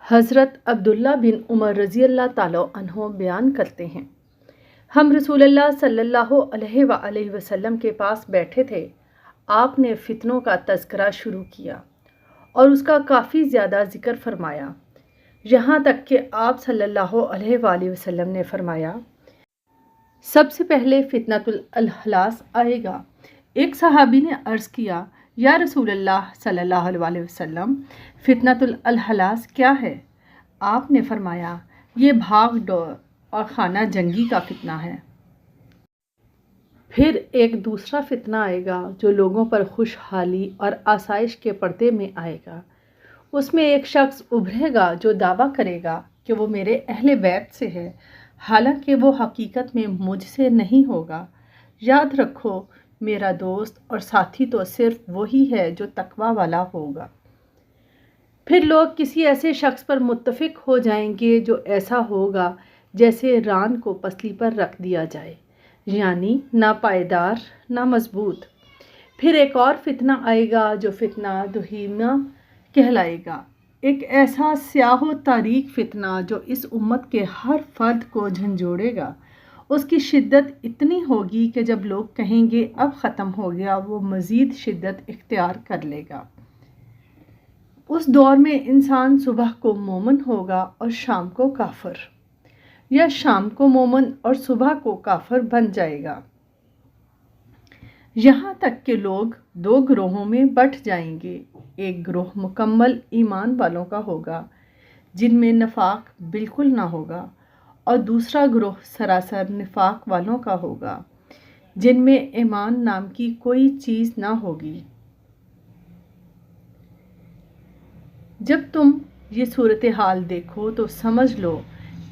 حضرت عبداللہ بن عمر رضی اللہ تعالیٰ عنہ بیان کرتے ہیں، ہم رسول اللہ صلی اللہ علیہ وآلہ وسلم کے پاس بیٹھے تھے۔ آپ نے فتنوں کا تذکرہ شروع کیا اور اس کا کافی زیادہ ذکر فرمایا، یہاں تک کہ آپ صلی اللہ علیہ وآلہ وسلم نے فرمایا، سب سے پہلے فتنۃ الحلاس آئے گا۔ ایک صحابی نے عرض کیا، یا رسول اللہ صلی اللہ علیہ وآلہ وسلم، فتنۃ الحلاس کیا ہے؟ آپ نے فرمایا، یہ بھاگ دوڑ اور خانہ جنگی کا فتنہ ہے۔ پھر ایک دوسرا فتنہ آئے گا جو لوگوں پر خوشحالی اور آسائش کے پردے میں آئے گا۔ اس میں ایک شخص ابھرے گا جو دعویٰ کرے گا کہ وہ میرے اہل بیت سے ہے، حالانکہ وہ حقیقت میں مجھ سے نہیں ہوگا۔ یاد رکھو، میرا دوست اور ساتھی تو صرف وہی ہے جو تقویٰ والا ہوگا۔ پھر لوگ کسی ایسے شخص پر متفق ہو جائیں گے جو ایسا ہوگا جیسے ران کو پسلی پر رکھ دیا جائے، یعنی نہ پائیدار نہ مضبوط۔ پھر ایک اور فتنہ آئے گا جو فتنہ دہیمہ کہلائے گا، ایک ایسا سیاہ و تاریک فتنہ جو اس امت کے ہر فرد کو جھنجھوڑے گا۔ اس کی شدت اتنی ہوگی کہ جب لوگ کہیں گے اب ختم ہو گیا، وہ مزید شدت اختیار کر لے گا۔ اس دور میں انسان صبح کو مومن ہوگا اور شام کو کافر، یا شام کو مومن اور صبح کو کافر بن جائے گا، یہاں تک کہ لوگ دو گروہوں میں بٹ جائیں گے۔ ایک گروہ مکمل ایمان والوں کا ہوگا جن میں نفاق بالکل نہ ہوگا، اور دوسرا گروہ سراسر نفاق والوں کا ہوگا جن میں ایمان نام کی کوئی چیز نہ ہوگی۔ جب تم یہ صورتحال دیکھو تو سمجھ لو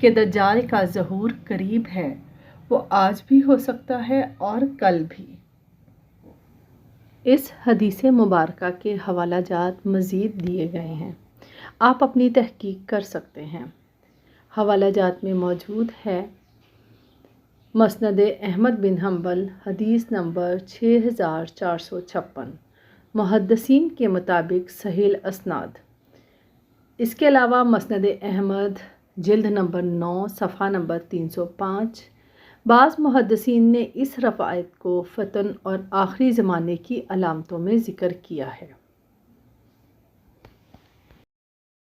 کہ دجال کا ظہور قریب ہے، وہ آج بھی ہو سکتا ہے اور کل بھی۔ اس حدیث مبارکہ کے حوالہ جات مزید دیے گئے ہیں، آپ اپنی تحقیق کر سکتے ہیں۔ حوالہ جات میں موجود ہے مسند احمد بن حنبل، حدیث نمبر 6456، محدثین کے مطابق صحیح الاسناد۔ اس کے علاوہ مسند احمد جلد نمبر 9 صفحہ نمبر 305۔ بعض محدثین نے اس روایت کو فتن اور آخری زمانے کی علامتوں میں ذکر کیا ہے۔